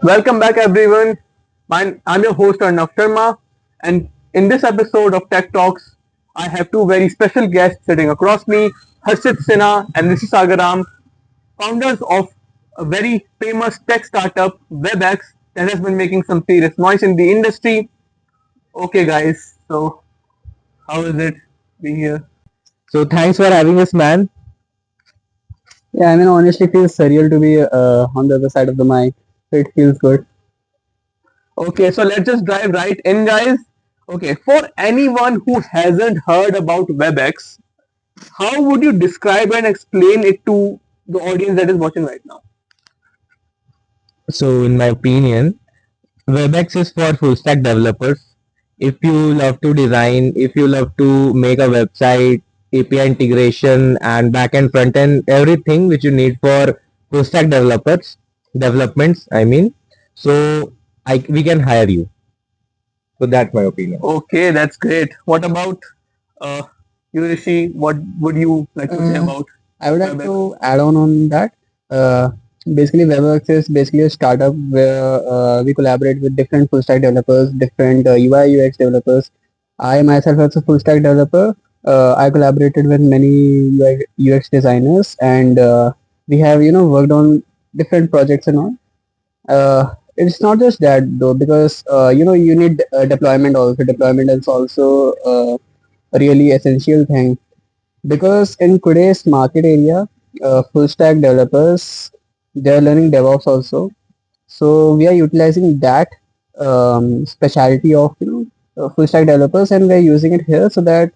Welcome back, everyone. I'm your host, ARNAV Sharma, and in this episode of Tech Talks, I have two very special guests sitting across me, Harshit Sinha and Rishi Sagaram, founders of a very famous tech startup, WebEx, that has been making some serious noise in the industry. Okay, guys, so how is it being here? So thanks for having us, man. Yeah, I mean, honestly, it feels surreal to be on the other side of the mic. So it feels good. Okay, so let's just dive right in, guys. Okay, for anyone who hasn't heard about WebEx, how would you describe and explain it to the audience that is watching right now? So in my opinion, WebEx is for full stack developers. If you love to design, if you love to make a website, API integration and backend, front end, everything which you need for full stack developments, I mean. So we can hire you. So that's my opinion. Okay, that's great. What about uh, you, Rishi? What would you like to say Uh, about I would like WebEx? to add on that. Uh, Basically, WebWorks is basically a startup where we collaborate with different full stack developers, different UI UX developers. I myself as a full stack developer, I collaborated with many UI UX designers, and we have worked on different projects and all. It's not just that though, because you need deployment also. Deployment is also a really essential thing because in today's market area, full stack developers they are learning DevOps also. So we are utilizing that specialty of full stack developers, and we are using it here so that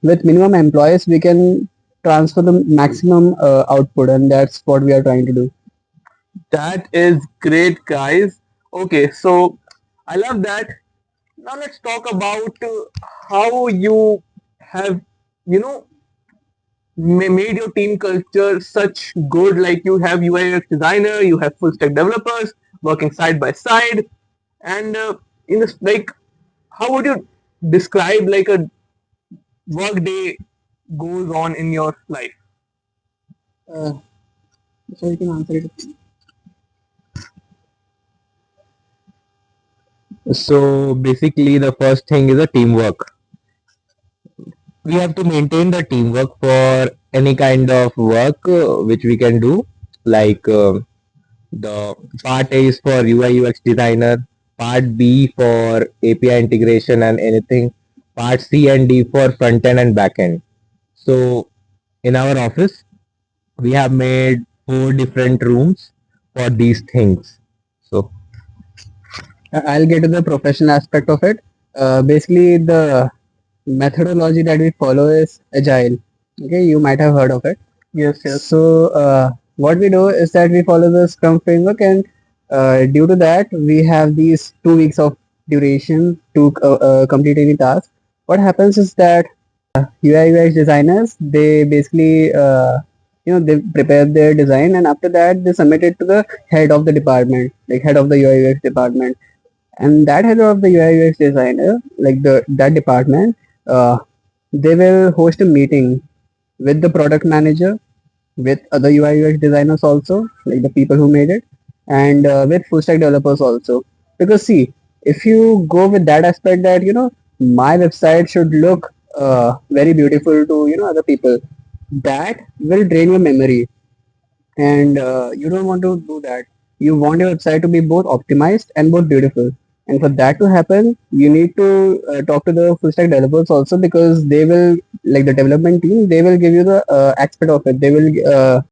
with minimum employees we can transfer the maximum output, and that's what we are trying to do. That is great, guys. Okay, so I love that. Now let's talk about how you have, you know, made your team culture such good. Like you have UI UX designer, you have full stack developers working side by side, and in this, like, how would you describe like a work day goes on in your life? Uh, so you can answer it. So basically the first thing is a teamwork. We have to maintain the teamwork for any kind of work which we can do, like the part A is for UI UX designer, part B for API integration and anything, part C and D for front end and back end. So in our office we have made 4 different rooms for these things. So I'll get to the professional aspect of it. Basically, the methodology that we follow is agile. Okay, you might have heard of it. Yes, yes. So, what we do is that we follow the Scrum framework, and due to that, we have these 2 weeks of duration to complete any task. What happens is that UI UX designers they basically they prepare their design, and after that they submit it to the head of the department, like head of the UI UX department, and that head of the UI UX designer, like the that department, uh, they will host a meeting with the product manager, with other UI UX designers also, like the people who made it, and with full stack developers also. Because see, if you go with that aspect that my website should look very beautiful to other people, that will drain your memory, and you don't want to do that. You want your website to be both optimized and both beautiful, and for that to happen you need to talk to the full stack developers also, because they will, like the development team, they will give you the aspect of it. They will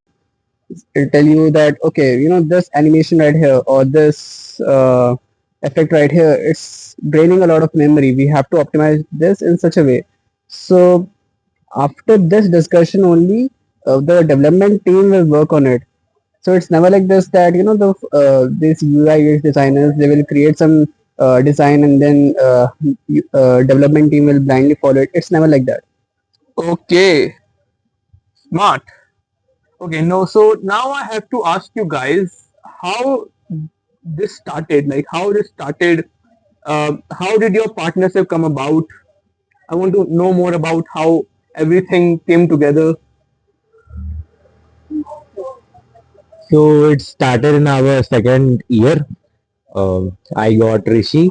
tell you that, okay, this animation right here or this effect right here, it's draining a lot of memory, we have to optimize this in such a way. So after this discussion only, the development team will work on it. So it's never like this that these UI UX designers they will create some design, and then development team will blindly follow it. It's never like that. Okay, smart. Okay, no, so now I have to ask you guys how this started. Like how this started. How did your partnership come about? I want to know more about how everything came together. So it started in our second year. I got Rishi,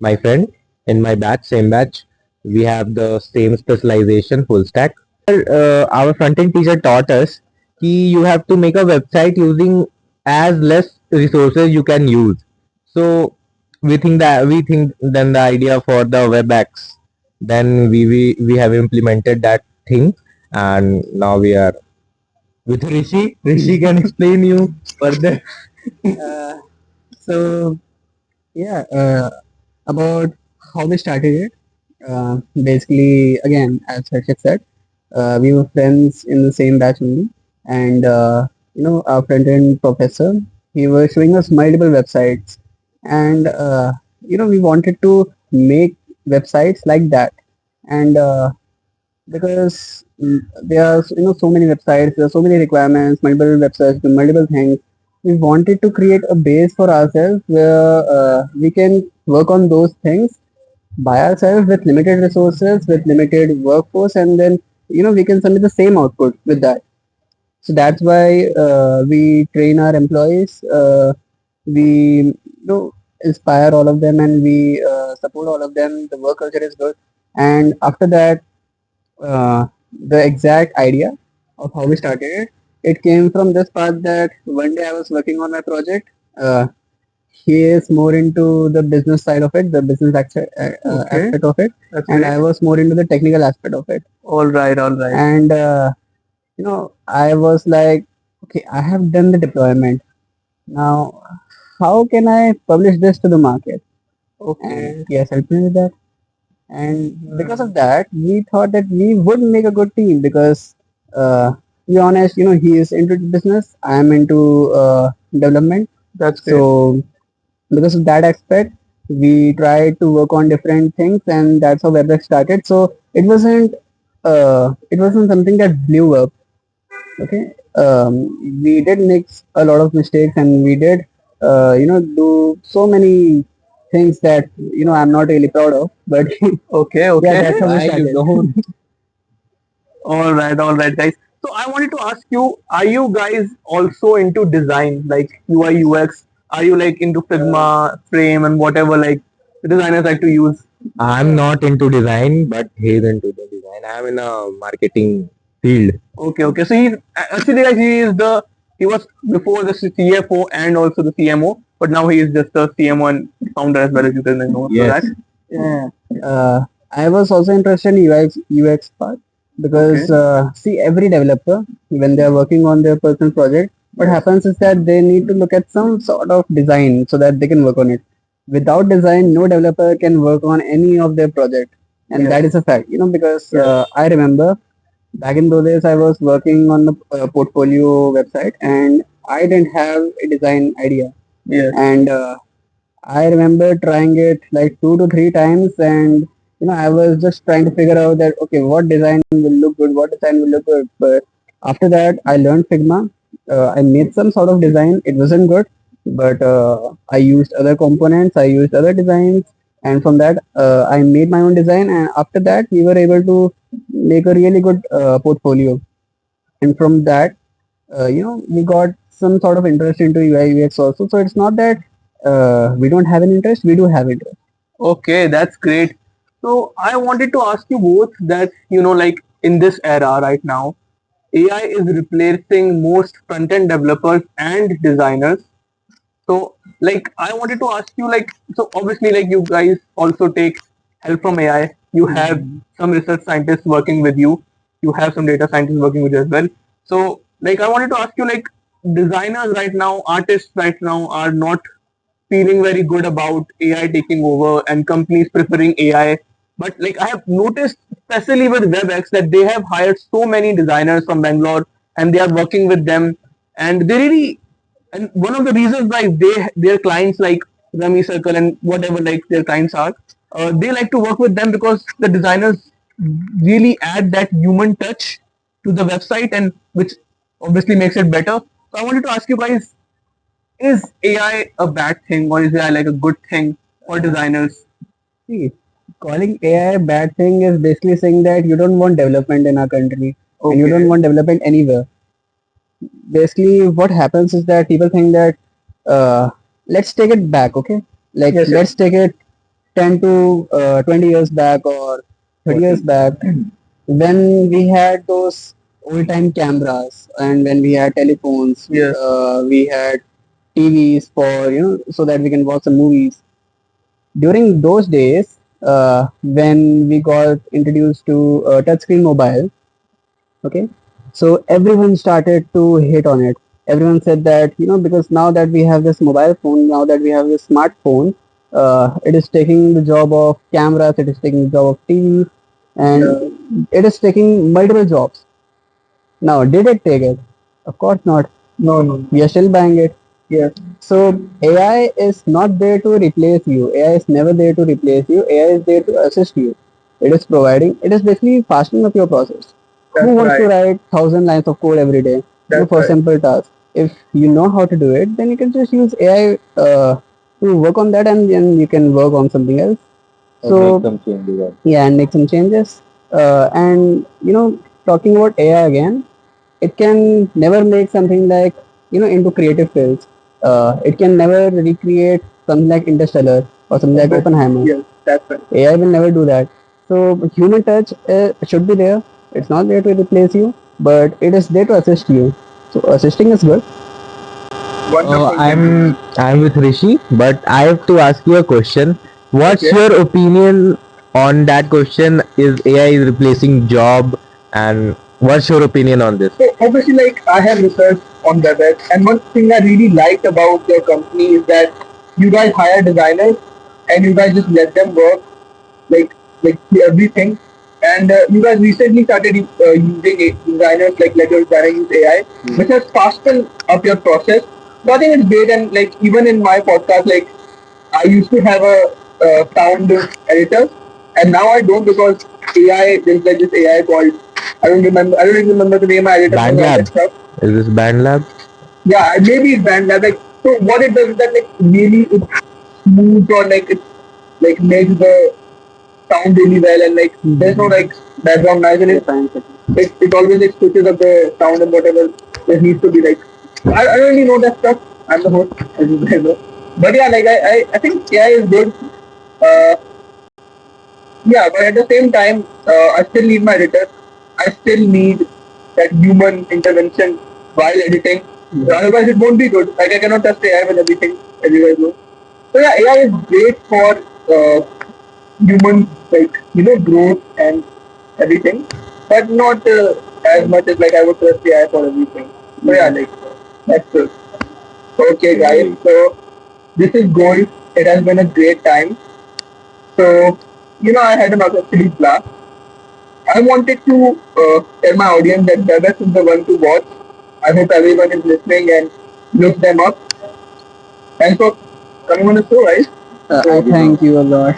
my friend, in my batch, same batch. We have the same specialization, full stack. Our front end teacher taught us कि you have to make a website using as less resources you can use. So we think then the idea for the web apps. Then we have implemented that thing, and now we are with Rishi. Rishi can explain you further. Uh, so yeah, about how we started it. Basically, again, as Harshit said, we were friends in the same batch only, and our friend and professor, he was showing us multiple websites, and we wanted to make websites like that, and because there are so many websites, there are so many requirements, multiple websites, multiple things. We wanted to create a base for ourselves where we can work on those things by ourselves with limited resources, with limited workforce, and then we can submit the same output with that. So that's why we train our employees. We inspire all of them, and we support all of them. The work culture is good, and after that the exact idea of how we started it. It came from this part that one day I was working on my project. He is more into the business side of it, the business Okay, aspect of it, that's and great. I was more into the technical aspect of it. All right, all right. And I was like, okay, I have done the deployment. Now, how can I publish this to the market? And Okay. he has helped me with that. And because Hmm. of that, we thought that we would make a good team because, to be honest, he is into business, I am into development. That's great. So, because of that aspect, we tried to work on different things, and that's how WebEx started. So, it wasn't something that blew up. Okay, we did make a lot of mistakes, and we did, do so many things that I'm not really proud of. But Okay, yeah, okay. that's how we Why you started. don't? All right, guys. So I wanted to ask you, are you guys also into design, like UI, UX? Are you like into Figma, Frame, and whatever like the designers like to use? I'm not into design, but he's into the design. I'm in a marketing field. Okay, okay. So he's actually like he was before the CFO and also the CMO, but now he is just the CMO and founder as well as you can know. So that Yes. Yeah, I was also interested in UX part okay. because see, every developer when they are working on their personal project, what Yes. happens is that they need to look at some sort of design so that they can work on it. Without design, no developer can work on any of their project, and Yes. that is a fact. Because Yes. I remember back in those days, I was working on the portfolio website, and I didn't have a design idea, Yes. and I remember trying it like 2 to 3 times, and I was just trying to figure out that okay, what design will look good, what design will look good. But after that, I learned Figma. I made some sort of design. It wasn't good, but I used other components, I used other designs, and from that, I made my own design. And after that, we were able to make a really good portfolio. And from that, we got some sort of interest into UI UX also. So it's not that we don't have an interest, we do have interest. Okay, that's great. So I wanted to ask you both that like in this era right now, AI is replacing most front-end developers and designers. So, like, I wanted to ask you, like, so obviously, like, you guys also take help from AI. You have Mhm. some research scientists working with you. You have some data scientists working with you as well. So, like, I wanted to ask you, like, designers right now, artists right now are not feeling very good about AI taking over and companies preferring AI. But like I have noticed, especially with WebEx, that they have hired so many designers from Bangalore and they are working with them. And they really, and one of the reasons why their clients like Rummy Circle and whatever like their clients are, they like to work with them because the designers really add that human touch to the website and which obviously makes it better. So I wanted to ask you guys, is AI a bad thing or is AI like a good thing for Uh, designers? See, calling AI a bad thing is basically saying that you don't want development in our country and you don't Okay, want development anywhere. basically what happens is that people think that uh, let's take it back, okay? Like Yes, yes. let's take it 10 to 20 years back or 30 years back when we had those old time cameras and when we had telephones, Yes. we had TVs for so that we can watch some movies. During those days, when we got introduced to touchscreen mobile, okay, so everyone started to hit on it. Everyone said that because now that we have this mobile phone, now that we have this smartphone, it is taking the job of cameras, it is taking the job of TV, Yeah. and it is taking multiple jobs. Now, did it take it? Of course not. No, no, no. We are still buying it. Yes. So AI is not there to replace you. AI is never there to replace you. AI is there to assist you. It is providing. It is basically fastening up your process. That's Who wants to right. write 1,000 lines of code every day? That's For right. simple tasks. If you know how to do it, then you can just use AI to work on that, and then you can work on something else. Or make So some changes. yeah, and make some changes. And talking about AI again, it can never make something like into creative fields. It can never recreate something like Interstellar or something like Obviously. Oppenheimer. Yes, that's right. AI will never do that. So human touch should be there. It's not there to replace you, but it is there to assist you. So assisting is good. Wonderful, gentlemen. I'm with Rishi, but I have to ask you a question. What's Okay. your opinion on that question? Is AI replacing job, and what's your opinion on this? So obviously, like I have researched on the web, and one thing I really liked about your company is that you guys hire designers and you guys just let them work like do everything. And you guys recently started using designers like let your designer use AI, which has fastened up your process. So I think it's great. And like even in my podcast, like I used to have a sound editor, and now I don't because AI. There's like this AI called I don't remember. I don't even remember the name I edited for Band all that Lab. stuff. Is this Band Lab? Yeah, maybe it's band lab. Like so, what it does is that like really it smooths or like it like makes the sound really well and like there's no like background noise and it always like switches up the sound and whatever it needs to be like. I don't really know that stuff. I'm the host, as you guys know. But yeah, like I think AI is good. Uh, yeah, but at the same time, I still need my editor. I still need that human intervention while editing. Otherwise, it won't be good. Like I cannot trust AI with everything, as you guys know. So yeah, AI is great for human like growth and everything, but not as much as like I would trust AI for everything. So yeah, like that's good. Okay, guys. Great. So this is gold. It has been a great time. So I had an absolute blast. I wanted to tell my audience that Dagas is the one to watch. I hope everyone is listening and look them up. Thanks for coming on the show, guys. I thank you a lot.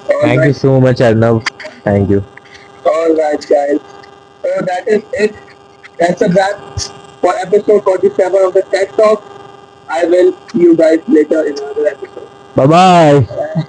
All Thank you right, so much, Arnav. Thank you. all right, guys. So that is it. That's a wrap for episode 47 of the TED Talk. I will see you guys later in another episode. Bye bye.